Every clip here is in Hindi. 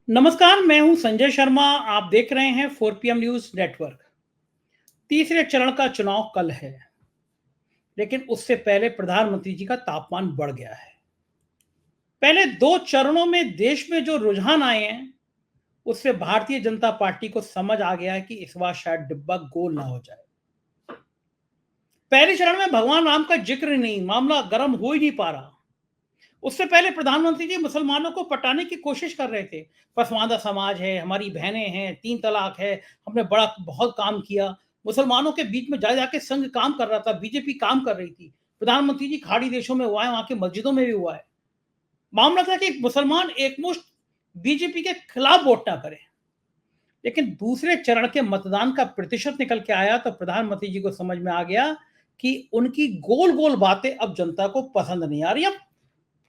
नमस्कार, मैं हूं संजय शर्मा। आप देख रहे हैं 4PM न्यूज नेटवर्क। तीसरे चरण का चुनाव कल है, लेकिन उससे पहले प्रधानमंत्री जी का तापमान बढ़ गया है। पहले दो चरणों में देश में जो रुझान आए हैं, उससे भारतीय जनता पार्टी को समझ आ गया है कि इस बार शायद डिब्बा गोल ना हो जाए। पहले चरण में भगवान राम का जिक्र नहीं, मामला गर्म हो ही नहीं पा रहा। उससे पहले प्रधानमंत्री जी मुसलमानों को पटाने की कोशिश कर रहे थे। पसमानदा समाज है, हमारी बहनें हैं, 3 तलाक है, हमने बड़ा बहुत काम किया। मुसलमानों के बीच में जा जाके संघ काम कर रहा था, बीजेपी काम कर रही थी। प्रधानमंत्री जी खाड़ी देशों में हुआ है, वहां की मस्जिदों में भी हुआ है। मामला था कि मुसलमान एकमुश्त बीजेपी के खिलाफ वोट ना करें। लेकिन दूसरे चरण के मतदान का प्रतिशत निकल के आया तो प्रधानमंत्री जी को समझ में आ गया कि उनकी गोल गोल बातें अब जनता को पसंद नहीं आ रही। अब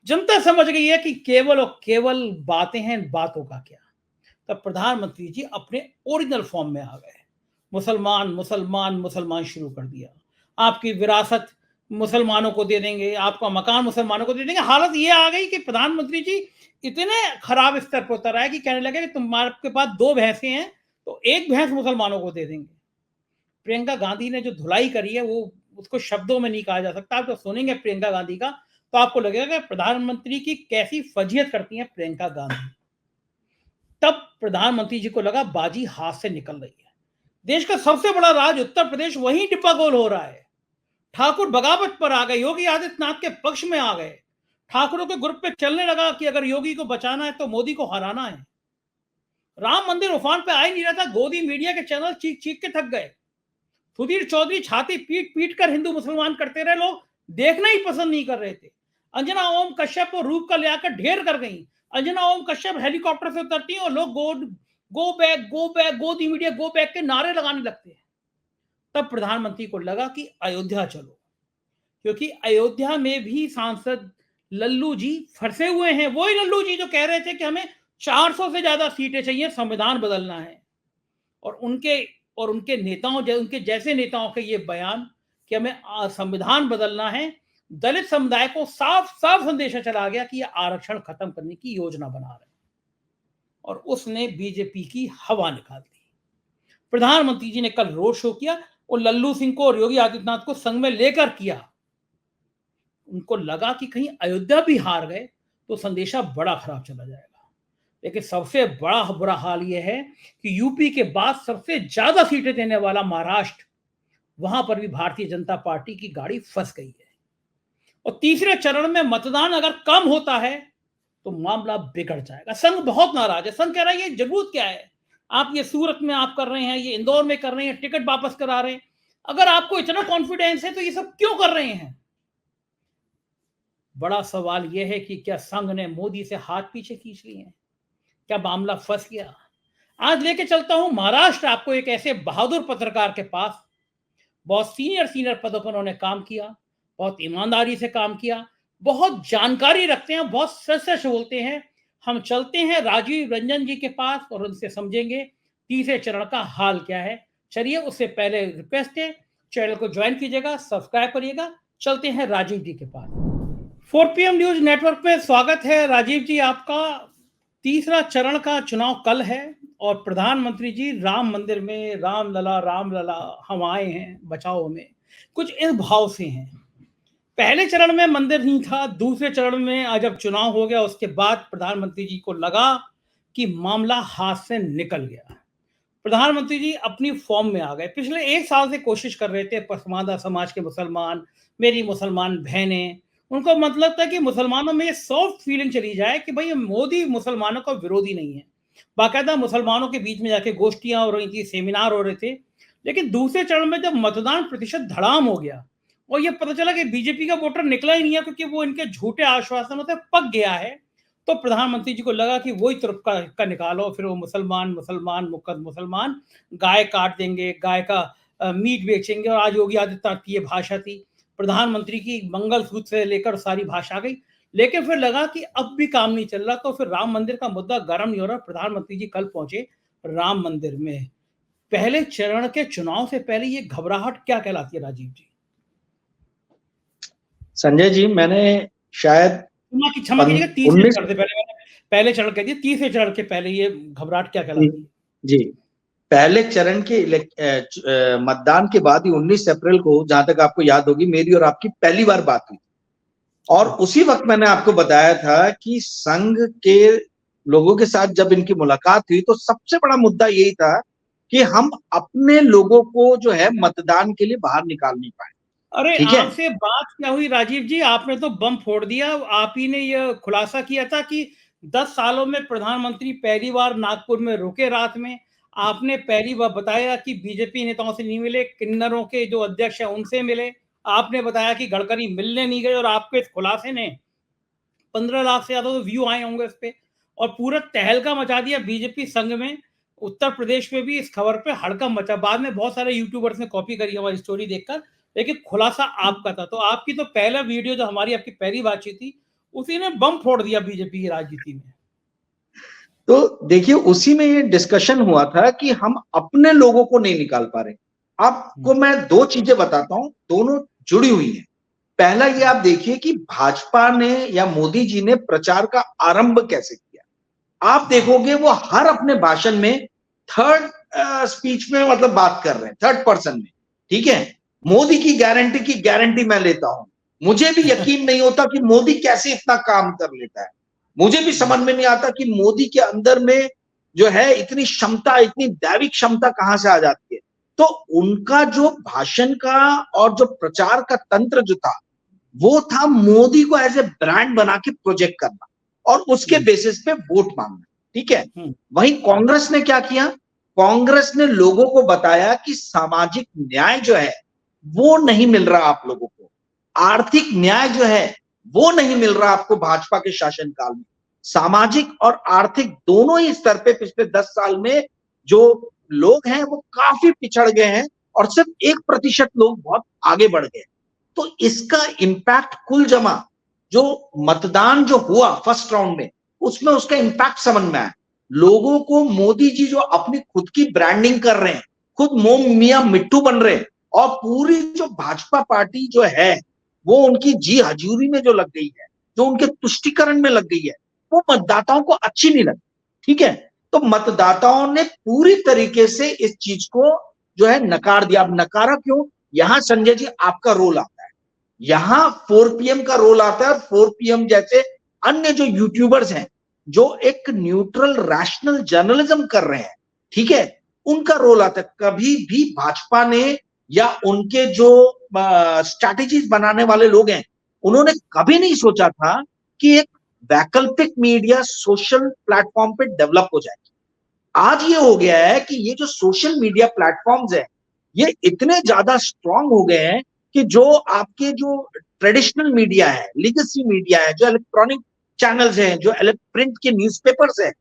जनता समझ गई है कि केवल और केवल बातें हैं, बातों का क्या। तब प्रधानमंत्री जी अपने ओरिजिनल फॉर्म में आ गए। मुसलमान मुसलमान मुसलमान शुरू कर दिया। आपकी विरासत मुसलमानों को दे देंगे, आपका मकान मुसलमानों को दे देंगे। हालत ये आ गई कि प्रधानमंत्री जी इतने खराब स्तर पर उतर आए कि कहने लगे कि तुम्हारे पास 2 भैंसें हैं तो एक भैंस मुसलमानों को दे देंगे। प्रियंका गांधी ने जो धुलाई करी है, वो उसको शब्दों में नहीं कहा जा सकता। आप तो सुनेंगे प्रियंका गांधी का तो आपको लगेगा कि प्रधानमंत्री की कैसी फजीयत करती हैं प्रियंका गांधी। तब प्रधानमंत्री जी को लगा बाजी हाथ से निकल रही है। देश का सबसे बड़ा राज्य उत्तर प्रदेश वहीं डिब्बा गोल हो रहा है। ठाकुर बगावत पर आ गए, योगी आदित्यनाथ के पक्ष में आ गए। ठाकुरों के ग्रुप पे चलने लगा कि अगर योगी को बचाना है तो मोदी को हराना है। राम मंदिर उफान पे आ ही नहीं रहा था, गोदी मीडिया के चैनल चीख चीख के थक गए। सुधीर चौधरी छाती पीट पीट कर हिंदू मुसलमान करते रहे, लोग देखना ही पसंद नहीं कर रहे थे। अंजना ओम कश्यप को रूप का ले आकर ढेर कर गई। अंजना ओम कश्यप हेलीकॉप्टर से उतरती हैं और लोग गो बैक गो बैक, गोदी मीडिया गो बैक के नारे लगाने लगते हैं। तब प्रधानमंत्री को लगा कि अयोध्या चलो, क्योंकि अयोध्या में भी सांसद लल्लू जी फंसे हुए हैं। वही लल्लू जी जो कह रहे थे कि हमें 400 से ज्यादा सीटें चाहिए, संविधान बदलना है। और उनके नेताओं, उनके जैसे नेताओं के ये बयान कि हमें संविधान बदलना है, दलित समुदाय को साफ साफ संदेशा चला गया कि ये आरक्षण खत्म करने की योजना बना रहे हैं। और उसने बीजेपी की हवा निकाल दी। प्रधानमंत्री जी ने कल रोड शो किया और लल्लू सिंह को और योगी आदित्यनाथ को संग में लेकर किया। उनको लगा कि कहीं अयोध्या भी हार गए तो संदेशा बड़ा खराब चला जाएगा। लेकिन सबसे बड़ा बुरा हाल यह है कि यूपी के बाद सबसे ज्यादा सीटें देने वाला महाराष्ट्र, वहां पर भी भारतीय जनता पार्टी की गाड़ी फंस गई है। और तीसरे चरण में मतदान अगर कम होता है तो मामला बिगड़ जाएगा। संघ बहुत नाराज है। संघ कह रहा है ये जरूरत क्या है, आप ये सूरत में आप कर रहे हैं, ये इंदौर में कर रहे हैं, टिकट वापस करा रहे हैं। अगर आपको इतना कॉन्फिडेंस है तो ये सब क्यों कर रहे हैं। बड़ा सवाल यह है कि क्या संघ ने मोदी से हाथ पीछे खींच लिए हैं, क्या मामला फंस गया। आज लेके चलता हूं महाराष्ट्र आपको एक ऐसे बहादुर पत्रकार के पास। बहुत सीनियर सीनियर पदों पर उन्होंने काम किया, बहुत ईमानदारी से काम किया, बहुत जानकारी रखते हैं, बहुत सच सच बोलते हैं। हम चलते हैं राजीव रंजन जी के पास और उनसे समझेंगे तीसरे चरण का हाल क्या है। चलिए, उससे पहले रिक्वेस्ट है, चैनल को ज्वाइन कीजिएगा, सब्सक्राइब करिएगा। चलते हैं राजीव जी के पास। 4PM न्यूज नेटवर्क में स्वागत है राजीव जी आपका। तीसरा चरण का चुनाव कल है और प्रधानमंत्री जी राम मंदिर में राम लला हम आए हैं बचाओ में, कुछ इस भाव से हैं। पहले चरण में मंदिर नहीं था, दूसरे चरण में आज जब चुनाव हो गया उसके बाद प्रधानमंत्री जी को लगा कि मामला हाथ से निकल गया। प्रधानमंत्री जी अपनी फॉर्म में आ गए। पिछले 1 साल से कोशिश कर रहे थे, पसमानदा समाज के मुसलमान, मेरी मुसलमान बहनें, उनको मतलब था कि मुसलमानों में ये सॉफ्ट फीलिंग चली जाए कि भाई मोदी मुसलमानों का विरोधी नहीं है। बाकायदा मुसलमानों के बीच में जाके गोष्ठियां हो रही थी, सेमिनार हो रहे थे। लेकिन दूसरे चरण में जब मतदान प्रतिशत धड़ाम हो गया और ये पता चला कि बीजेपी का वोटर निकला ही नहीं है क्योंकि वो इनके झूठे आश्वासनों से पक गया है, तो प्रधानमंत्री जी को लगा कि वही तुर्क का निकालो। फिर वो मुसलमान मुसलमान मुकद मुसलमान, गाय काट देंगे, गाय का मीट बेचेंगे। और आज योगी आदित्यनाथ की ये भाषा थी, प्रधानमंत्री की मंगलसूत्र से लेकर सारी भाषा आ गई। लेकिन फिर लगा कि अब भी काम नहीं चल रहा, तो फिर राम मंदिर का मुद्दा गर्म नहीं हो रहा। प्रधानमंत्री जी कल पहुंचे राम मंदिर में। पहले चरण के चुनाव से पहले ये घबराहट क्या कहलाती है राजीव जी। संजय जी, मैंने शायद क्षमा कीजिएगा, तीसरे 19 चरण से पहले मैंने पहले चरण के, तीसरे चरण के पहले ये घबराहट क्या कहलाती है? जी, पहले चरण के मतदान के बाद ही 19 अप्रैल को, जहां तक आपको याद होगी, मेरी और आपकी पहली बार बात हुई और उसी वक्त मैंने आपको बताया था कि संघ के लोगों के साथ जब इनकी मुलाकात हुई तो सबसे बड़ा मुद्दा यही था कि हम अपने लोगों को जो है मतदान के लिए बाहर निकाल नहीं पाए। अरे ठीक है, आपसे बात क्या हुई राजीव जी, आपने तो बम फोड़ दिया। आप ही ने यह खुलासा किया था कि 10 सालों में प्रधानमंत्री पहली बार नागपुर में रुके रात में। आपने पहली बार बताया कि बीजेपी नेताओं से नहीं मिले, किन्नरों के जो अध्यक्ष हैं उनसे मिले। आपने बताया कि गडकरी मिलने नहीं गए और आपके इस खुलासे ने 15 लाख से ज्यादा तो व्यू आए होंगे इस पे और पूरा तहलका मचा दिया बीजेपी संघ में। उत्तर प्रदेश में भी इस खबर पे हड़कंप मचा। बाद में बहुत सारे यूट्यूबर्स ने कॉपी करी हमारी स्टोरी देखकर, लेकिन खुलासा आपका था। तो आपकी तो पहला वीडियो जो हमारी आपकी पहली बातचीत थी, उसी ने बम फोड़ दिया बीजेपी की राजनीति में। तो देखिए उसी में ये डिस्कशन हुआ था कि हम अपने लोगों को नहीं निकाल पा रहे। आपको मैं दो चीजें बताता हूं, दोनों जुड़ी हुई हैं। पहला ये आप देखिए कि भाजपा ने या मोदी जी ने प्रचार का आरंभ कैसे किया। आप देखोगे वो हर अपने भाषण में थर्ड स्पीच में मतलब बात कर रहे हैं, थर्ड पर्सन में। ठीक है, मोदी की गारंटी मैं लेता हूं। मुझे भी यकीन नहीं होता कि मोदी कैसे इतना काम कर लेता है। मुझे भी समझ में नहीं आता कि मोदी के अंदर में जो है इतनी क्षमता, इतनी दैविक क्षमता कहां से आ जाती है। तो उनका जो भाषण का और जो प्रचार का तंत्र जो था, वो था मोदी को एज ए ब्रांड बना के प्रोजेक्ट करना और उसके बेसिस पे वोट मांगना। ठीक है, वहीं कांग्रेस ने क्या किया, कांग्रेस ने लोगों को बताया कि सामाजिक न्याय जो है वो नहीं मिल रहा आप लोगों को, आर्थिक न्याय जो है वो नहीं मिल रहा आपको भाजपा के शासनकाल में। सामाजिक और आर्थिक दोनों ही स्तर पे पिछले 10 साल में जो लोग हैं वो काफी पिछड़ गए हैं और सिर्फ 1% लोग बहुत आगे बढ़ गए। तो इसका इंपैक्ट कुल जमा जो मतदान जो हुआ फर्स्ट राउंड में, उसमें उसका इंपैक्ट समझ में आया। लोगों को मोदी जी जो अपनी खुद की ब्रांडिंग कर रहे हैं, खुद मोम मियां मिट्टू बन रहे हैं और पूरी जो भाजपा पार्टी जो है वो उनकी जी हजूरी में जो लग गई है, जो उनके तुष्टिकरण में लग गई है, वो मतदाताओं को अच्छी नहीं लगी। ठीक है, तो मतदाताओं ने पूरी तरीके से इस चीज को जो है नकार दिया। अब नकारा क्यों, यहां संजय जी आपका रोल आता है, यहां 4 PM का रोल आता है। 4 PM जैसे अन्य जो यूट्यूबर्स हैं जो एक न्यूट्रल रैशनल जर्नलिज्म कर रहे हैं, ठीक है, उनका रोल आता है। कभी भी भाजपा ने या उनके जो स्ट्रैटेजीज बनाने वाले लोग हैं, उन्होंने कभी नहीं सोचा था कि एक वैकल्पिक मीडिया सोशल प्लेटफॉर्म पे डेवलप हो जाएगी। आज ये हो गया है कि ये जो सोशल मीडिया प्लेटफॉर्म्स है ये इतने ज्यादा स्ट्रांग हो गए हैं कि जो आपके जो ट्रेडिशनल मीडिया है, लीगेसी मीडिया है, जो इलेक्ट्रॉनिक चैनल्स हैं, जो प्रिंट के न्यूज़पेपर्स हैं,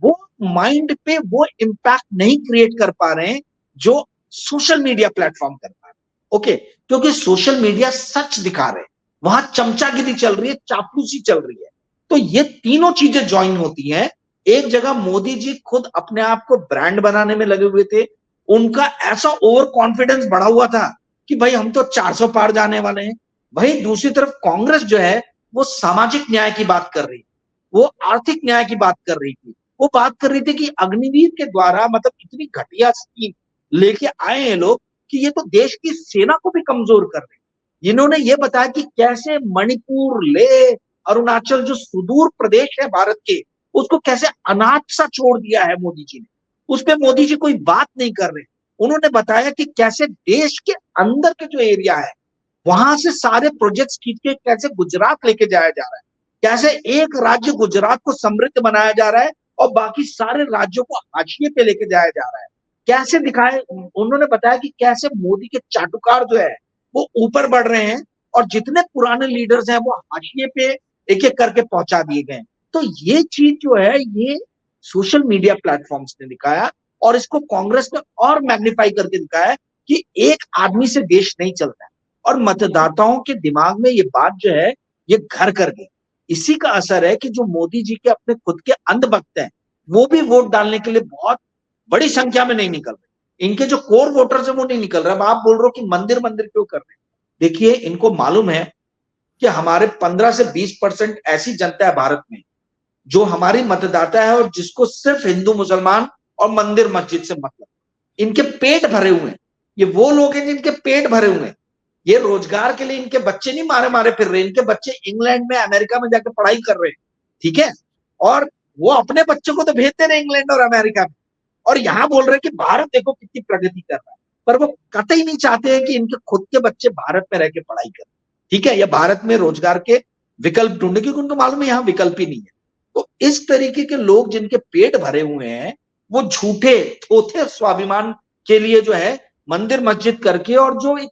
वो माइंड पे वो इम्पैक्ट नहीं क्रिएट कर पा रहे हैं जो सोशल मीडिया प्लेटफॉर्म कर पा रहे हैं। ओके, क्योंकि सोशल मीडिया सच दिखा रहे हैं, वहां चमचागिरी चल रही है, चापलूसी चल रही है। तो ये तीनों चीजें ज्वाइन होती हैं। एक जगह मोदी जी खुद अपने आप को ब्रांड बनाने में लगे हुए थे, उनका ऐसा ओवर कॉन्फिडेंस बढ़ा हुआ था कि भाई हम तो 400 पार जाने वाले हैं। वहीं दूसरी तरफ कांग्रेस जो है वो सामाजिक न्याय की बात कर रही, वो आर्थिक न्याय की बात कर रही थी। वो बात कर रही थी कि अग्निवीर के द्वारा मतलब इतनी घटिया स्कीम लेके आए हैं लोग कि ये तो देश की सेना को भी कमजोर कर रहे हैं। इन्होंने ये बताया कि कैसे मणिपुर, लेह, अरुणाचल जो सुदूर प्रदेश है भारत के, उसको कैसे अनाथ सा छोड़ दिया है मोदी जी ने। उस पर मोदी जी कोई बात नहीं कर रहे। उन्होंने बताया कि कैसे देश के अंदर के जो एरिया है वहां से सारे प्रोजेक्ट्स खींच के कैसे गुजरात लेके जाया जा रहा है, कैसे एक राज्य गुजरात को समृद्ध बनाया जा रहा है और बाकी सारे राज्यों को हाशिए पे लेके जाया जा रहा है। कैसे दिखाए, उन्होंने बताया कि कैसे मोदी के चाटुकार जो है वो ऊपर बढ़ रहे हैं और जितने पुराने लीडर्स हैं वो हाशिए पे एक एक करके पहुंचा दिए गए। तो ये चीज जो है ये सोशल मीडिया प्लेटफॉर्म्स ने दिखाया और इसको कांग्रेस ने और मैग्नीफाई करके दिखाया कि एक आदमी से देश नहीं चलता है। और मतदाताओं के दिमाग में ये बात जो है ये घर कर गई। इसी का असर है कि जो मोदी जी के अपने खुद के अंधभक्त हैं वो भी वोट डालने के लिए बहुत बड़ी संख्या में नहीं निकल रहे। इनके जो कोर वोटर्स है वो नहीं निकल रहे। अब आप बोल रहे हो कि मंदिर मंदिर क्यों कर रहे हैं, देखिए इनको मालूम है कि हमारे 15 से 20% ऐसी जनता है भारत में जो हमारी मतदाता है और जिसको सिर्फ हिंदू मुसलमान और मंदिर मस्जिद से मतलब, इनके पेट भरे हुए हैं। ये वो लोग हैं जिनके पेट भरे हुए हैं। ये रोजगार के लिए इनके बच्चे नहीं मारे मारे फिर रहे, इनके बच्चे इंग्लैंड में अमेरिका में जाकर पढ़ाई कर रहे हैं, ठीक है। और वो अपने बच्चों को तो भेजते रहे इंग्लैंड और अमेरिका में, और यहाँ बोल रहे हैं कि भारत देखो कितनी प्रगति कर रहा है, पर वो कतई नहीं चाहते हैं कि इनके खुद के बच्चे भारत में रह के पढ़ाई करें, ठीक है, या भारत में रोजगार के विकल्प ढूंढे, क्योंकि उनको मालूम है यहाँ विकल्प ही नहीं है। तो इस तरीके के लोग जिनके पेट भरे हुए हैं, वो झूठे थोथे स्वाभिमान के लिए जो है मंदिर मस्जिद करके, और जो एक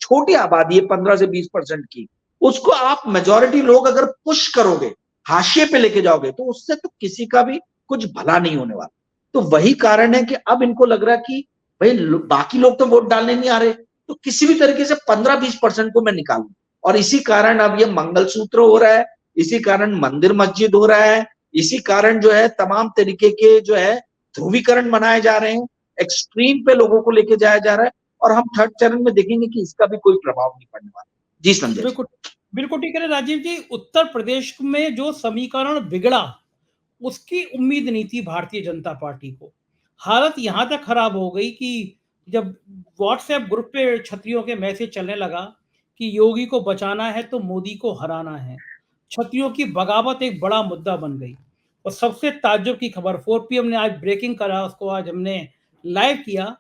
छोटी आबादी है 15 से 20% की, उसको आप मेजॉरिटी लोग अगर पुश करोगे, हाशिए पे लेके जाओगे, तो उससे तो किसी का भी कुछ भला नहीं होने वाला। तो वही कारण है कि अब इनको लग रहा है कि भाई बाकी लोग तो वोट डालने नहीं आ रहे, तो किसी भी तरीके से 15-20% को मैं निकालूं। और इसी कारण अब ये मंगलसूत्र हो रहा है, इसी कारण मंदिर मस्जिद हो रहा है, इसी कारण जो है तमाम तरीके के जो है ध्रुवीकरण बनाए जा रहे हैं, एक्सट्रीम पे लोगों को लेके जाया जा रहा है, और हम थर्ड चरण में देखेंगे कि इसका भी कोई प्रभाव नहीं पड़ने वाला। जी संजय। बिल्कुल बिल्कुल ठीक है राजीव जी। उत्तर प्रदेश में जो समीकरण बिगड़ा, उसकी उम्मीद नहीं थी भारतीय जनता पार्टी को। हालत यहां तक खराब हो गई कि जब व्हाट्सएप ग्रुप पे छत्रियों के मैसेज चलने लगा कि योगी को बचाना है तो मोदी को हराना है, छत्रियों की बगावत एक बड़ा मुद्दा बन गई। और सबसे ताज्जुब की खबर 4 PM ने आज ब्रेकिंग करा, उसको आज हमने लाइव किया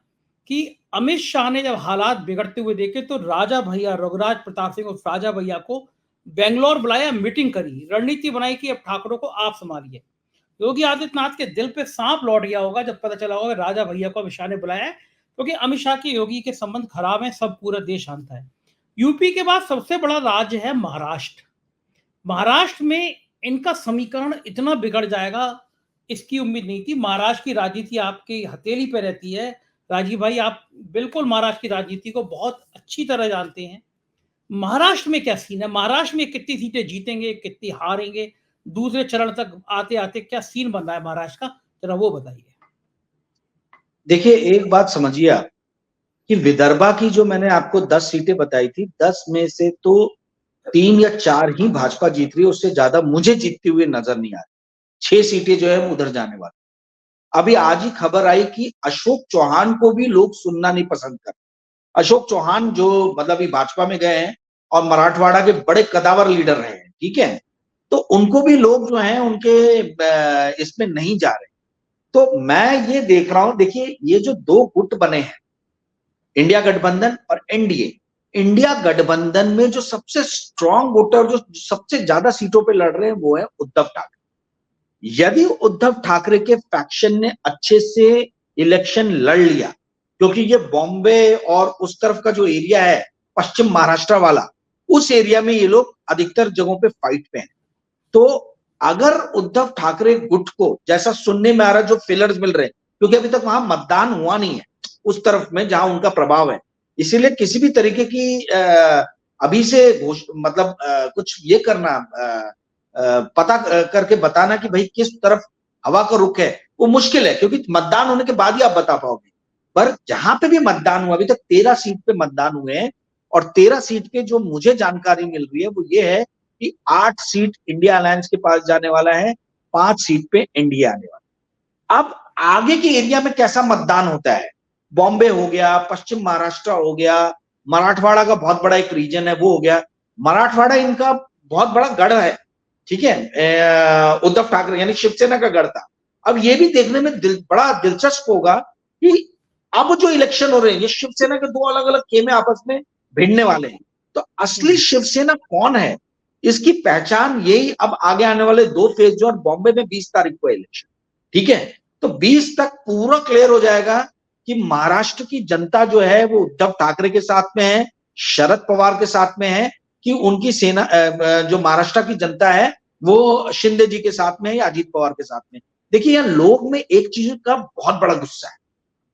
कि अमित शाह ने जब हालात बिगड़ते हुए देखे तो राजा भैया रघुराज प्रताप सिंह और राजा भैया को बेंगलोर बुलाया, मीटिंग करी, रणनीति बनाई कि अब ठाकरों को आप संभालिए। योगी आदित्यनाथ के दिल पे सांप लौट गया होगा जब पता चला होगा राजा भैया को अमित शाह ने बुलाया है, क्योंकि अमित शाह के योगी के संबंध खराब हैं, सब पूरा देश जानता है। यूपी के बाद सबसे बड़ा राज्य है महाराष्ट्र। महाराष्ट्र में इनका समीकरण इतना बिगड़ जाएगा, इसकी उम्मीद नहीं थी। महाराष्ट्र की राजनीति आपकी हथेली पे रहती है राजीव भाई, आप बिल्कुल महाराष्ट्र की राजनीति को बहुत अच्छी तरह जानते हैं। महाराष्ट्र में क्या सीन है? महाराष्ट्र में कितनी सीटें जीतेंगे, कितनी हारेंगे, दूसरे चरण तक आते आते क्या सीन बन रहा है महाराष्ट्र का, जरा वो बताइए। देखिए एक बात समझिए आप, कि विदर्भा की जो मैंने आपको 10 सीटें बताई थी, 10 में से तो 3 या 4 ही भाजपा जीत रही है, उससे ज्यादा मुझे जीतती हुई नजर नहीं आ रही। 6 सीटें जो है वो उधर जाने वाली। अभी आज ही खबर आई कि अशोक चौहान को भी लोग सुनना नहीं पसंद कर। अशोक चौहान जो मतलब भाजपा में गए हैं और मराठवाड़ा के बड़े कदावर लीडर रहे हैं, ठीक है, तो उनको भी लोग जो हैं उनके इसमें नहीं जा रहे। तो मैं ये देख रहा हूं, देखिए ये जो 2 गुट बने हैं, इंडिया गठबंधन और एनडीए, इंडिया गठबंधन में जो सबसे स्ट्रांग वोटर जो सबसे ज्यादा सीटों पे लड़ रहे हैं वो है उद्धव ठाकरे। यदि उद्धव ठाकरे के फैक्शन ने अच्छे से इलेक्शन लड़ लिया, क्योंकि ये बॉम्बे और उस तरफ का जो एरिया है पश्चिम महाराष्ट्र वाला, उस एरिया में ये लोग अधिकतर जगहों पे फाइट पे हैं। तो अगर उद्धव ठाकरे गुट को जैसा सुनने में आ रहा है, जो फिलर्स मिल रहे हैं, क्योंकि अभी तक वहां मतदान हुआ नहीं है उस तरफ में जहां उनका प्रभाव है, इसीलिए किसी भी तरीके की अभी से मतलब कुछ ये करना पता करके बताना कि भाई किस तरफ हवा का रुख है, वो मुश्किल है, क्योंकि मतदान होने के बाद ही आप बता पाओगे। पर जहां पे भी मतदान हुआ, अभी तक 13 सीट पे मतदान हुए हैं, और 13 सीट पे जो मुझे जानकारी मिल रही है वो ये है कि 8 सीट इंडिया अलायंस के पास जाने वाला है, 5 सीट पे एनडीए आने वाला। अब आगे के एरिया में कैसा मतदान होता है, बॉम्बे हो गया, पश्चिम महाराष्ट्र हो गया, मराठवाड़ा का बहुत बड़ा एक रीजन है वो हो गया। मराठवाड़ा इनका बहुत बड़ा गढ़ है, ठीक है, उद्धव ठाकरे यानी शिवसेना का गढ़ था। अब ये भी देखने में बड़ा दिलचस्प होगा कि अब जो इलेक्शन हो रहे हैं, ये शिवसेना के 2 अलग अलग खेमे आपस में भिड़ने वाले हैं। तो असली शिवसेना कौन है, इसकी पहचान यही अब आगे आने वाले 2 फेज जो, और बॉम्बे में 20 तारीख को इलेक्शन, ठीक है, तो 20 तक पूरा क्लियर हो जाएगा कि महाराष्ट्र की जनता जो है वो उद्धव ठाकरे के साथ में है, शरद पवार के साथ में है, कि उनकी सेना जो महाराष्ट्र की जनता है वो शिंदे जी के साथ में है या अजीत पवार के साथ में। देखिए यहाँ लोग में एक चीज का बहुत बड़ा गुस्सा है,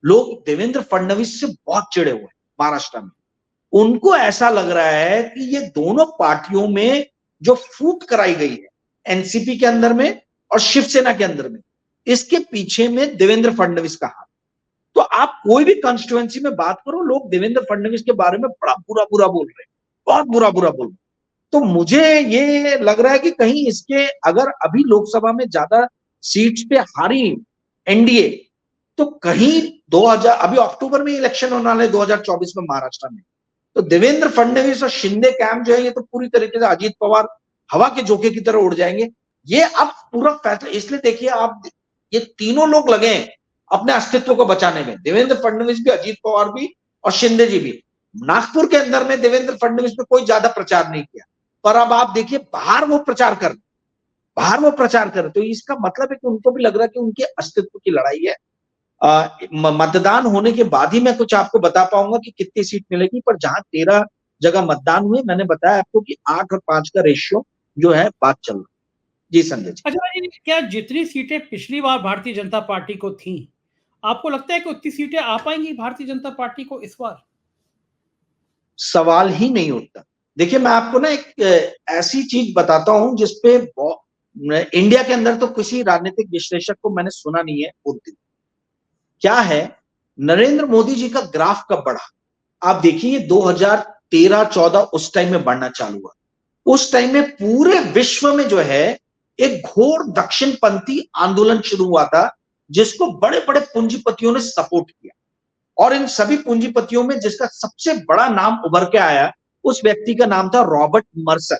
लोग देवेंद्र फडणवीस से बहुत चिड़े हुए हैं महाराष्ट्र में। उनको ऐसा लग रहा है कि ये दोनों पार्टियों में जो फूट कराई गई है, एनसीपी के अंदर में और शिवसेना के अंदर में, इसके पीछे में देवेंद्र फडणवीस का हाथ। तो आप कोई भी कॉन्स्टिट्यूएंसी में बात करो, लोग देवेंद्र फडणवीस के बारे में बड़ा बुरा बुरा बोल रहे हैं, बहुत बुरा बुरा बोल रहे हैं। तो मुझे ये लग रहा है कि कहीं इसके अगर अभी लोकसभा में ज्यादा सीट्स पे हारी एनडीए, तो कहीं 2000 अभी अक्टूबर में इलेक्शन होने वाले 2024 में महाराष्ट्र में, तो देवेंद्र फडणवीस और शिंदे कैंप जो है ये तो पूरी तरीके से अजीत पवार हवा के झोंके की तरह उड़ जाएंगे। ये अब पूरा फैसला इसलिए देखिए आप, ये तीनों लोग लगे हैं अपने अस्तित्व को बचाने में, देवेंद्र फडणवीस भी, अजीत पवार भी और शिंदे जी भी। नागपुर के अंदर में देवेंद्र फडणवीस ने कोई ज्यादा प्रचार नहीं किया, पर अब आप देखिए बाहर वो प्रचार कर, तो इसका मतलब है कि उनको भी लग रहा है कि उनके अस्तित्व की लड़ाई है। मतदान होने के बाद ही मैं कुछ आपको बता पाऊंगा कि कितनी सीट मिलेगी, पर जहां 13 जगह मतदान हुए, मैंने बताया आपको कि 8 और 5 का रेशियो जो है बात चल रहा है। जी संजय जी। अच्छा जी, क्या जितनी सीटें पिछली बार भारतीय जनता पार्टी को थी, आपको लगता है कि उतनी सीटें आ पाएंगी भारतीय जनता पार्टी को इस बार? सवाल ही नहीं उठता। देखिए मैं आपको ना एक ऐसी चीज बताता हूं जिसपे इंडिया के अंदर तो किसी राजनीतिक विश्लेषक को मैंने सुना नहीं है उस क्या है, नरेंद्र मोदी जी का ग्राफ कब बढ़ा? आप देखिए 2013-14 उस टाइम में बढ़ना चालू हुआ। उस टाइम में पूरे विश्व में जो है एक घोर दक्षिणपंथी आंदोलन शुरू हुआ था, जिसको बड़े बड़े पूंजीपतियों ने सपोर्ट किया। और इन सभी पूंजीपतियों में जिसका सबसे बड़ा नाम उभर के आया, उस व्यक्ति का नाम था रॉबर्ट मर्सर।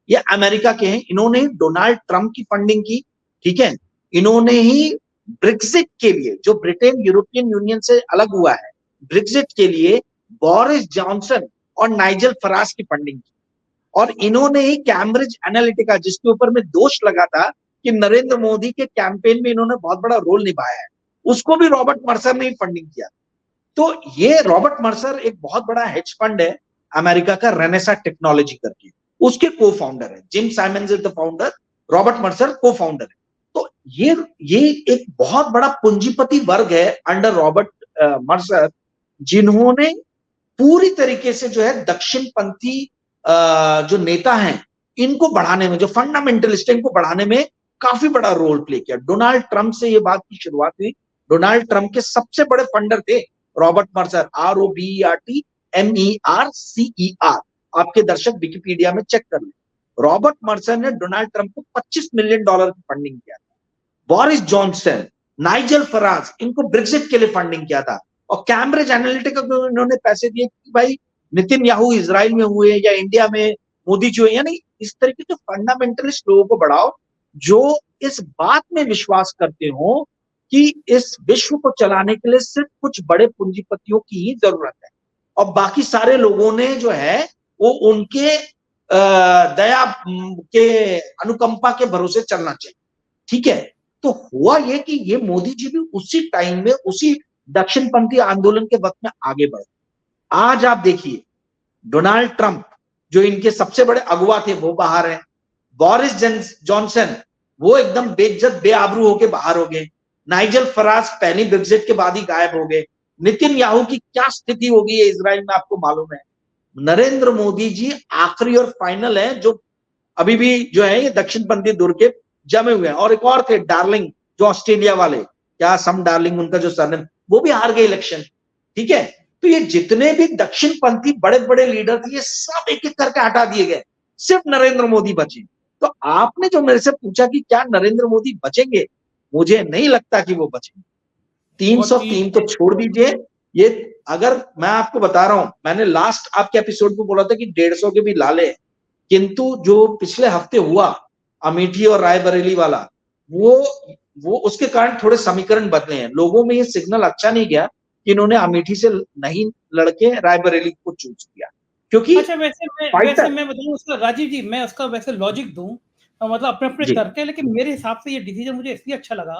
ये अमेरिका के हैं, इन्होंने डोनाल्ड ट्रंप की फंडिंग की, ठीक है। इन्होंने ही ब्रेक्सिट के लिए, जो ब्रिटेन यूरोपियन यूनियन से अलग हुआ है, ब्रेक्सिट के लिए बोरिस जॉनसन और नाइजल फराज की फंडिंग की। और इन्होंने ही कैम्ब्रिज एनालिटिका, जिसके ऊपर में दोष लगा था कि नरेंद्र मोदी के कैंपेन में इन्होंने बहुत बड़ा रोल निभाया है, उसको भी रॉबर्ट मर्सर ने ही फंडिंग किया। तो ये रॉबर्ट मर्सर एक बहुत बड़ा हेज फंड है अमेरिका का, रेनेसा टेक्नोलॉजी करके, उसके को फाउंडर है। Jim Simons is the founder, Robert Mercer को फाउंडर है। तो ये एक बहुत बड़ा पूंजीपति वर्ग है अंडर रॉबर्ट मर्सर, जिन्होंने पूरी तरीके से जो है दक्षिणपंथी जो नेता हैं इनको बढ़ाने में, जो फंडामेंटलिस्ट है, इनको बढ़ाने में काफी बड़ा रोल प्ले किया। डोनाल्ड ट्रंप से ये बात की शुरुआत हुई। डोनाल्ड ट्रंप के सबसे बड़े फंडर थे रॉबर्ट मर्सर, ROBERT MERCER। आपके दर्शक विकिपीडिया में चेक कर लें। रॉबर्ट मर्सर ने डोनाल्ड ट्रंप को $25 मिलियन की फंडिंग किया था। बोरिस जॉनसन, नाइजल फराज, इनको ब्रेक्सिट के लिए फंडिंग किया था। और कैम्ब्रिज एनालिटिका को इन्होंने पैसे दिए कि भाई नितिन याहू इजराइल में हुए या इंडिया में मोदी जी हुए, यानी इस तरीके के फंडामेंटलिस्ट लोगों को बढ़ाओ जो इस बात में विश्वास करते हो कि इस विश्व को चलाने के लिए सिर्फ कुछ बड़े पूंजीपतियों की ही जरूरत है, और बाकी सारे लोगों ने जो है वो उनके दया के, अनुकंपा के भरोसे चलना चाहिए, ठीक है। तो हुआ ये कि ये मोदी जी भी उसी टाइम में, उसी दक्षिणपंथी आंदोलन के वक्त में आगे बढ़े। आज आप देखिए डोनाल्ड ट्रंप, जो इनके सबसे बड़े अगुवा थे, वो बाहर हैं। बोरिस जॉनसन, वो एकदम बेइज्जत बेआबरू होके बाहर हो गए। नाइजल फराज पहली ब्रेक्सिट के बाद ही गायब हो गए। नितिन याहू की क्या स्थिति होगी ये इजराइल में आपको मालूम है। नरेंद्र मोदी जी आखिरी और फाइनल है, जो अभी भी जो है ये दक्षिणपंथी दूर के जमे हुए हैं। और एक और थे डार्लिंग, जो ऑस्ट्रेलिया वाले, क्या सम डार्लिंग उनका जो सरनेम, वो भी हार गए इलेक्शन, ठीक है। तो ये जितने भी दक्षिणपंथी बड़े बड़े लीडर थे, ये सब एक एक करके हटा दिए गए, सिर्फ नरेंद्र मोदी बचे। तो आपने जो मेरे से पूछा कि क्या नरेंद्र मोदी बचेंगे, मुझे नहीं लगता कि वो बचेंगे। 303 तो छोड़ दीजिए, ये अगर मैं आपको बता रहा हूं, मैंने लास्ट आपके एपिसोड में बोला था कि 150 के भी लाले, किंतु जो पिछले हफ्ते हुआ अमेठी और रायबरेली वाला, वो उसके कारण थोड़े समीकरण बदले हैं। लोगों में ये सिग्नल अच्छा नहीं गया कि इन्होंने अमेठी से नहीं लड़के रायबरेली को चूज किया, क्योंकि अच्छा वैसे मैं बताऊं उसका, राजीव जी, मैं उसका वैसे लॉजिक दूं, मतलब अपने अपने तर्क है, लेकिन मेरे हिसाब से ये डिसीजन मुझे इसलिए अच्छा लगा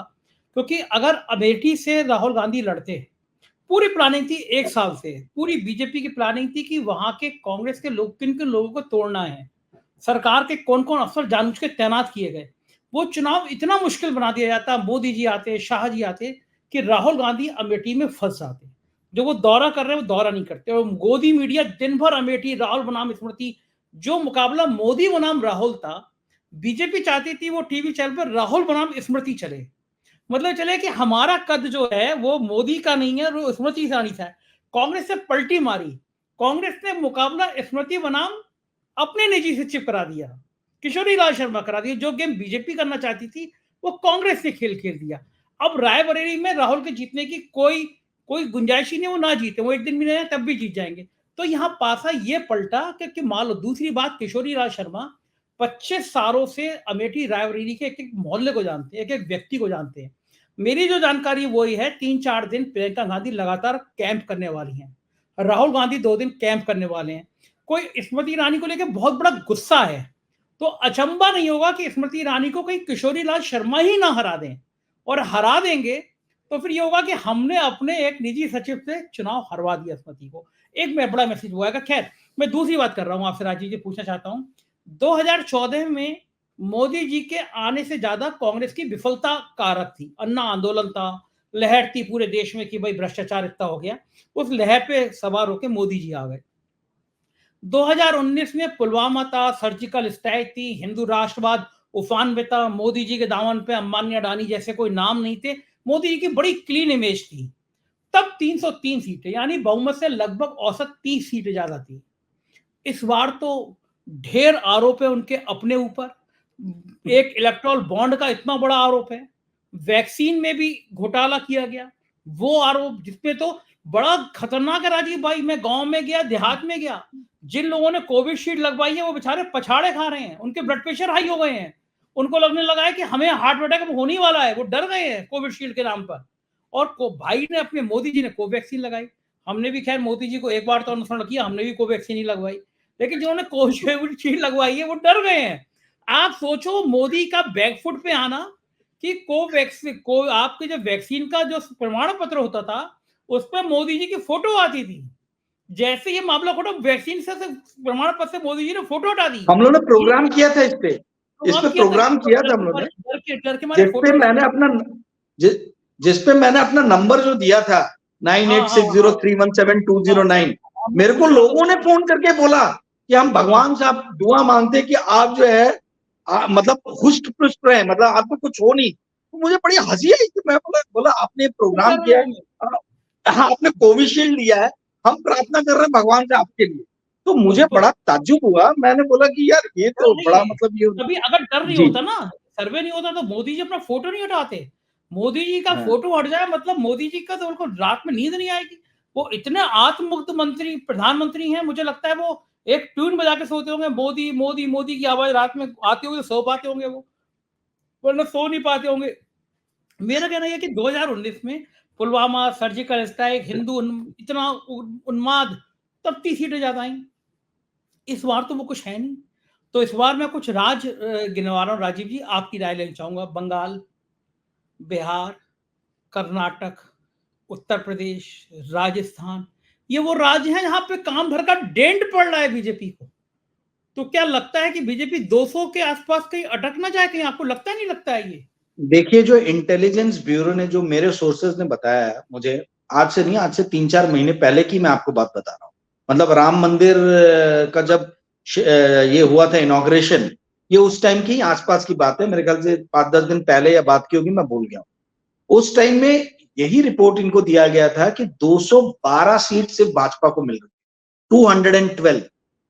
क्योंकि अगर अमेठी से राहुल गांधी लड़ते, पूरी प्लानिंग थी एक साल से, पूरी बीजेपी की प्लानिंग थी कि वहां के कांग्रेस के लोग, किन किन लोगों को तोड़ना है, सरकार के कौन कौन अफसर जानबूझ के तैनात किए गए। वो चुनाव इतना मुश्किल बना दिया जाता, मोदी जी आते, शाह जी आते, कि राहुल गांधी अमेठी में फंस जाते। जो वो दौरा कर रहे हैं वो दौरा नहीं करते, और गोदी मीडिया दिन भर अमेठी, राहुल बनाम स्मृति। जो मुकाबला मोदी बनाम राहुल था, बीजेपी चाहती थी वो टीवी चैनल पर राहुल बनाम स्मृति चले, मतलब चले कि हमारा कद जो है वो मोदी का नहीं है, वो स्मृति ईरानी था। कांग्रेस से पलटी मारी, कांग्रेस ने मुकाबला स्मृति बनाम अपने निजी सचिव करा दिया, किशोरी लाल शर्मा करा दिया। जो गेम बीजेपी करना चाहती थी वो कांग्रेस ने खेल खेल दिया। अब रायबरेली में राहुल के जीतने की कोई गुंजाइश ही नहीं, वो ना जीते, वो एक दिन भी नहीं तब भी जीत जाएंगे। तो यहाँ पासा ये पलटा कि मान लो, दूसरी बात, किशोरी लाल शर्मा 25 सालों से अमेठी रायबरेली के एक एक मोहल्ले को जानते हैं, एक एक व्यक्ति को जानते हैं। मेरी जो जानकारी वही है, 3-4 दिन प्रियंका गांधी लगातार कैंप करने वाली हैं, राहुल गांधी 2 दिन कैंप करने वाले हैं। कोई स्मृति ईरानी को लेकर बहुत बड़ा गुस्सा है, तो अचंबा नहीं होगा कि स्मृति ईरानी को कहीं किशोरी लाल शर्मा ही ना हरा दें, और हरा देंगे तो फिर ये होगा कि हमने अपने एक निजी सचिव से चुनाव हरवा दिया स्मृति को। एक में बड़ा मैसेज हुआ है। खैर, मैं दूसरी बात कर रहा हूं आपसे, राजीव जी, पूछना चाहता हूं, 2014 में मोदी जी के आने से ज्यादा कांग्रेस की विफलता कारक थी। अन्ना आंदोलन था, लहर थी पूरे देश में कि भाई भ्रष्टाचार इतना हो गया, उस लहर पे सवार होकर मोदी जी आ गए। 2019 में पुलवामा था, सर्जिकल स्ट्राइक थी, हिंदू राष्ट्रवाद उफान पे था, मोदी जी के दामन पे अंबानी अडानी जैसे कोई नाम नहीं थे, मोदी जी की बड़ी क्लीन इमेज थी। तब 303 सीटें, यानी बहुमत से लगभग औसत 30 सीटें ज्यादा थी। इस बार तो ढेर आरोप है उनके अपने ऊपर। एक इलेक्ट्रल बॉन्ड का इतना बड़ा आरोप है, वैक्सीन में भी घोटाला किया गया, वो आरोप जिसमें तो बड़ा खतरनाक है राजीव भाई। मैं गांव में गया, देहात में गया, जिन लोगों ने कोविशील्ड लगवाई है वो बेचारे पछाड़े खा रहे हैं, उनके ब्लड प्रेशर हाई हो गए हैं, उनको लगने लगा है कि हमें हार्ट अटैक होने वाला है, वो डर गए हैं कोविशील्ड के नाम पर। और भाई ने अपने, मोदी जी ने कोवैक्सीन लगाई, हमने भी खैर मोदी जी को एक बार तो अनुसरण किया, हमने भी कोवैक्सीन ही लगवाई, लेकिन जिन्होंने कोविशील्ड लगवाई है वो डर गए हैं। आप सोचो मोदी का बैकफुट पे आना कि कोवैक्सीन को, आपके जो वैक्सीन का जो प्रमाण पत्र होता था उस पर मोदी जी की फोटो आती थी, जैसे ये मामला खोटा, वैक्सीन से प्रमाण पत्र से मोदी जी ने फोटो हटा दी। हम लोगों ने प्रोग्राम किया था इस पे प्रोग्राम किया था हम लोगों ने, जिस पे मैंने अपना नंबर जो दिया था 9860317209, मेरे को लोगों ने फोन करके बोला कि हम भगवान से आप दुआ मांगते कि आप जो है मतलब हुष्ट पुष्ट रहे, मतलब आपको कुछ हो नहीं। तो मुझे बड़ी हंसी आई कि मैं बोला आपने प्रोग्राम किया है, आपने कोविशील्ड लिया है, हम प्रार्थना कर रहे हैं भगवान से आपके लिए। तो मुझे बड़ा ताज्जुब हुआ, मैंने बोला कि यार ये तो बड़ा मतलब ये, अभी अगर डर नहीं होता ना, सर्वे नहीं होता, तो मोदी जी अपना फोटो नहीं हटाते। मोदी जी का फोटो हट जाए मतलब मोदी जी का तो उनको रात में नींद नहीं आएगी। वो इतने आत्ममुक्त मंत्री, प्रधानमंत्री हैं, मुझे लगता है वो एक ट्यून बजा के सोते होंगे, मोदी मोदी मोदी की आवाज रात में आती होगी, सो पाते होंगे वो, वरना सो नहीं पाते होंगे। मेरा कहना यह कि 2019 में पुलवामा, सर्जिकल स्ट्राइक, हिंदू इतना उन्माद, तब 30 सीटें ज्यादा आई। इस बार तो वो कुछ है नहीं। तो इस बार मैं कुछ गिनवा रहा हूं राजीव जी, आपकी राय लेना चाहूंगा। बंगाल, बिहार, कर्नाटक, उत्तर प्रदेश, राजस्थान, ये वो राज्य हैं जहां पे काम भर का डेंट पड़ रहा है बीजेपी को। तो क्या लगता है कि बीजेपी 200 के आसपास कहीं अटक ना जाए कहीं? आपको लगता है, नहीं लगता है ये? देखिए, जो इंटेलिजेंस ब्यूरो ने, जो मेरे सोर्सेज ने बताया है मुझे, आज से नहीं, आज से 3-4 महीने पहले की मैं आपको बात बता रहा हूँ। मतलब राम मंदिर का जब ये हुआ था इनॉग्रेशन, ये उस टाइम की आसपास की बात है, मेरे ख्याल से 5-10 दिन पहले या बात की होगी, मैं भूल गया हूँ। उस टाइम में यही रिपोर्ट इनको दिया गया था कि 212 सीट सिर्फ भाजपा को मिल रही, 212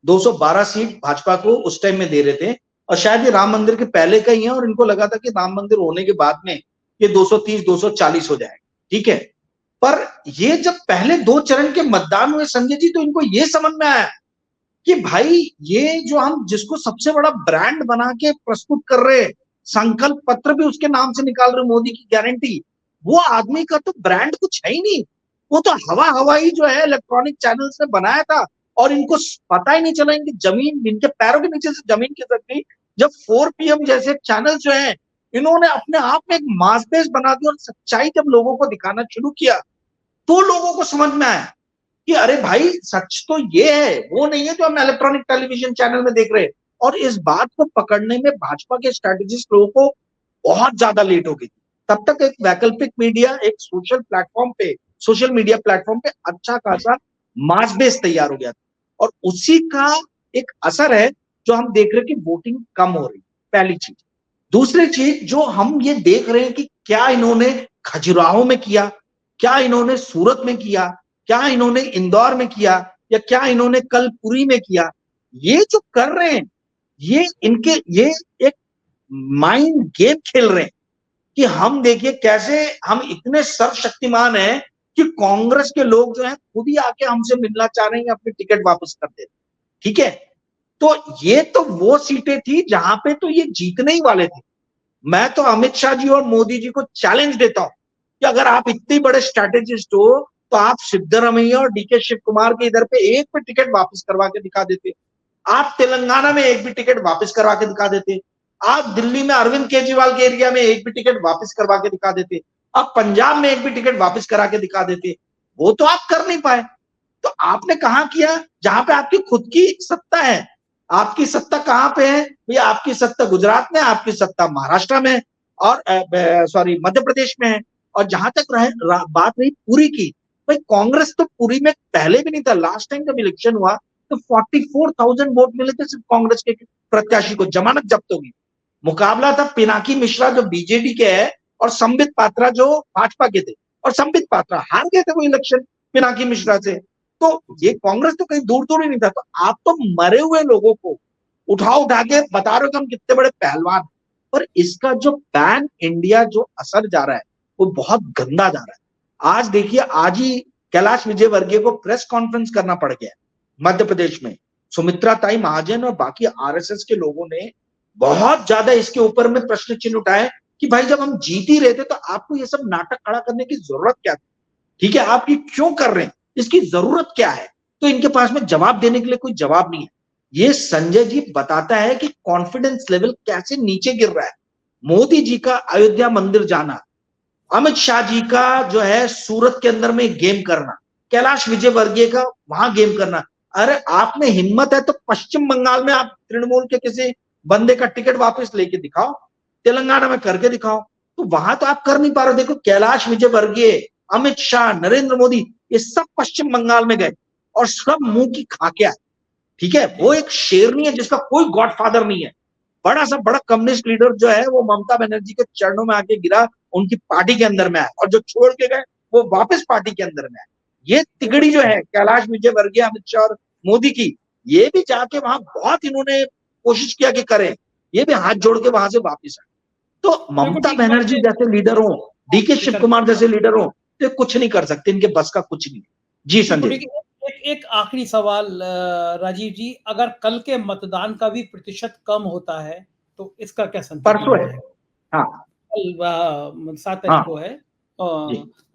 212 सीट भाजपा को उस टाइम में दे रहे थे। और शायद ये राम मंदिर के पहले का ही है, और इनको लगा था कि राम मंदिर होने के बाद में ये 230-240 हो जाएगा, ठीक है। पर ये जब पहले 2 चरण के मतदान हुए संजय जी, तो इनको ये समझ में आया कि भाई ये जो हम जिसको सबसे बड़ा ब्रांड बना के प्रस्तुत कर रहे हैं, संकल्प पत्र भी उसके नाम से निकाल रहे, मोदी की गारंटी, वो आदमी का तो ब्रांड कुछ है ही नहीं, वो तो हवा ही जो है इलेक्ट्रॉनिक चैनल से बनाया था। और इनको पता ही नहीं चला, इनकी जमीन, इनके पैरों के नीचे से जमीन खिसक गई जब 4 PM जैसे चैनल जो है, इन्होंने अपने आप में एक मास बेस बना दी, और सच्चाई जब लोगों को दिखाना शुरू किया तो लोगों को समझ में आया कि अरे भाई सच तो ये है, वो नहीं है जो हम इलेक्ट्रॉनिक टेलीविजन चैनल में देख रहे हैं। और इस बात को पकड़ने में भाजपा के स्ट्रेटेजिस्ट लोगों को बहुत ज्यादा लेट हो गई। तब तक एक वैकल्पिक मीडिया, एक सोशल मीडिया प्लेटफॉर्म पे अच्छा खासा मास बेस तैयार हो गया था, और उसी का एक असर है जो हम देख रहे हैं कि वोटिंग कम हो रही, पहली चीज। दूसरी चीज जो हम ये देख रहे हैं कि क्या इन्होंने खजुराहो में किया, क्या इन्होंने सूरत में किया, क्या इन्होंने इंदौर में किया, या क्या इन्होंने कल पुरी में किया, ये जो कर रहे हैं, ये एक माइंड गेम खेल रहे हैं कि हम देखिए कैसे हम इतने सर्वशक्तिमान हैं कि कांग्रेस के लोग जो है खुद ही आके हमसे मिलना चाह रहे हैं, अपनी टिकट वापस कर दे। ठीक है, तो ये तो वो सीटें थी जहां पे तो ये जीतने ही वाले थे। मैं तो अमित शाह जी और मोदी जी को चैलेंज देता हूं कि अगर आप इतने बड़े स्ट्रैटेजिस्ट हो तो आप सिद्धरमैया और डीके शिव कुमार के इधर पे एक पे टिकट वापस करवा के दिखा देते, आप तेलंगाना में एक भी टिकट वापस करवा के दिखा देते, आप दिल्ली में अरविंद केजरीवाल के एरिया में एक भी टिकट वापस करवा के दिखा देते, आप पंजाब में एक भी टिकट वापस करा के दिखा देते। वो तो आप कर नहीं पाए। तो आपने कहां किया जहां पे आपकी खुद की सत्ता है। आपकी सत्ता कहां पे है भैया? आपकी सत्ता गुजरात में, आपकी सत्ता महाराष्ट्र में और सॉरी मध्य प्रदेश में है। और जहां तक बात रही पुरी की, भाई कांग्रेस तो पुरी में पहले भी नहीं था। लास्ट टाइम जब इलेक्शन हुआ तो 44,000 वोट मिले थे सिर्फ कांग्रेस के प्रत्याशी को, जमानत जब्त होगी। मुकाबला था पिनाकी मिश्रा जो बीजेडी के है और संबित पात्रा जो भाजपा के थे, और संबित पात्रा हार गए थे वो इलेक्शन पिनाकी मिश्रा से। तो ये कांग्रेस तो कहीं दूर दूर ही नहीं था। तो आप तो मरे हुए लोगों को उठा के बता रहे हो कि हम कितने बड़े पहलवान। और इसका जो पैन इंडिया जो असर जा रहा है वो बहुत गंदा जा रहा है। आज देखिए, आज ही कैलाश विजयवर्गीय को प्रेस कॉन्फ्रेंस करना पड़ गया मध्य प्रदेश में। सुमित्रा ताई महाजन और बाकी आरएसएस के लोगों ने बहुत ज्यादा इसके ऊपर में प्रश्न चिन्ह उठाए कि भाई जब हम जीत ही रहे थे तो आपको ये सब नाटक खड़ा करने की जरूरत क्या थी? ठीक है, आप ये क्यों कर रहे हैं? इसकी जरूरत क्या है? तो इनके पास में जवाब देने के लिए कोई जवाब नहीं है। ये संजय जी बताता है कि कॉन्फिडेंस लेवल कैसे नीचे गिर रहा है। मोदी जी का अयोध्या मंदिर जाना, अमित शाह जी का जो है सूरत के अंदर में गेम करना, कैलाश विजयवर्गीय का वहां गेम करना। अरे आप में हिम्मत है तो पश्चिम बंगाल में आप तृणमूल के किसी बंदे का टिकट वापस लेके दिखाओ, तेलंगाना में करके दिखाओ। तो वहां तो आप कर नहीं पा रहे। देखो कैलाश विजयवर्गीय, अमित शाह, नरेंद्र मोदी, ये सब पश्चिम बंगाल में गए और सब मुंह की खाके आए। ठीक है, वो एक शेरनी है जिसका कोई गॉडफादर नहीं है। बड़ा कम्युनिस्ट लीडर जो है वो ममता बनर्जी के चरणों में आके गिरा, उनकी पार्टी के अंदर में आया, और जो छोड़ के गए वो वापस पार्टी के अंदर में आए। ये तिगड़ी जो है कैलाश विजयवर्गीय, अमित शाह और मोदी की, ये भी जाके वहां बहुत इन्होंने कोशिश किया कि करें, ये भी हाथ जोड़ के वहां से वापिस आए। तो ममता बनर्जी जैसे लीडर हो, डीके शिव कुमार जैसे लीडर हो, तो कुछ नहीं कर सकते, इनके बस का कुछ नहीं। जी संजय। एक आखिरी सवाल राजीव जी, अगर कल के मतदान का भी प्रतिशत कम होता है तो इसका क्या संकेत? परसों है, हाँ, कल 7 तारीख को है।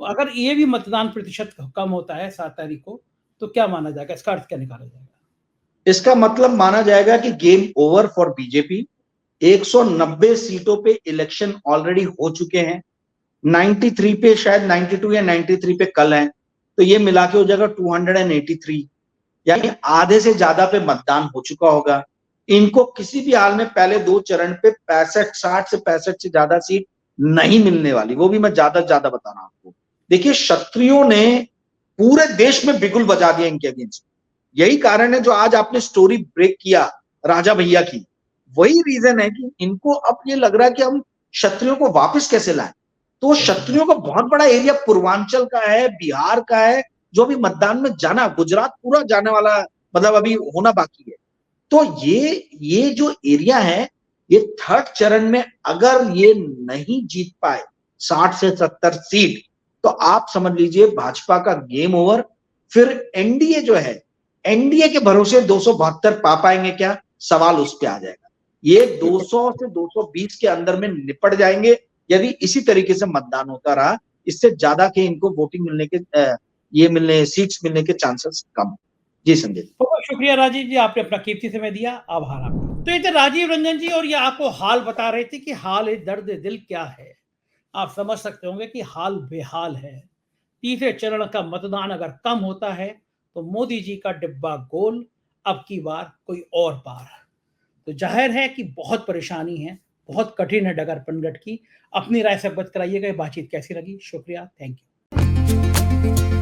अगर ये भी मतदान प्रतिशत कम होता है 7 तारीख को, तो क्या माना जाएगा? इसका अर्थ क्या निकाला जाएगा? इसका मतलब माना जाएगा कि गेम ओवर फॉर बीजेपी। 190 सीटों पे इलेक्शन ऑलरेडी हो चुके हैं, 93 पे शायद 92 या 93 पे कल है, तो ये मिला के हो जाएगा 283, यानी आधे से ज्यादा पे मतदान हो चुका होगा। इनको किसी भी हाल में पहले 2 चरण पे 60 से 65 से ज्यादा सीट नहीं मिलने वाली, वो भी मैं ज्यादा ज्यादा बता रहा हूं आपको। देखिए, क्षत्रियों ने पूरे देश में बिगुल बजा दिया इनके अगेंस्ट। यही कारण है जो आज आपने स्टोरी ब्रेक किया राजा भैया की, वही रीजन है कि इनको अब ये लग रहा है कि हम क्षत्रियों को वापस कैसे लाएं। तो क्षत्रियों का बहुत बड़ा एरिया पूर्वांचल का है, बिहार का है, जो भी मतदान में जाना, गुजरात पूरा जाने वाला, मतलब अभी होना बाकी है। तो ये जो एरिया है, ये 3rd चरण में अगर ये नहीं जीत पाए 60 से 70 सीट, तो आप समझ लीजिए भाजपा का गेम ओवर। फिर एनडीए जो है, एनडीए के भरोसे 272 पा पाएंगे क्या, सवाल उस पे आ जाएगा। ये 200 से 220 के अंदर में निपट जाएंगे यदि इसी तरीके से मतदान होता रहा। इससे ज्यादा के इनको वोटिंग मिलने के सीट्स मिलने के चांसेस कम। जी संजय। बहुत शुक्रिया राजीव जी, आपने अपना कीमती समय दिया, आभार आपका। तो ये थे राजीव रंजन जी, और ये आपको हाल बता रहे थे कि हाल दर्द दिल क्या है। आप समझ सकते होंगे कि हाल बेहाल है। तीसरे चरण का मतदान अगर कम होता है तो मोदी जी का डिब्बा गोल, अब की बार कोई और पार। तो जाहिर है कि बहुत परेशानी है, बहुत कठिन है डगर पनगट की। अपनी राय से अवगत कराइएगा, बातचीत कैसी लगी। शुक्रिया, थैंक यू।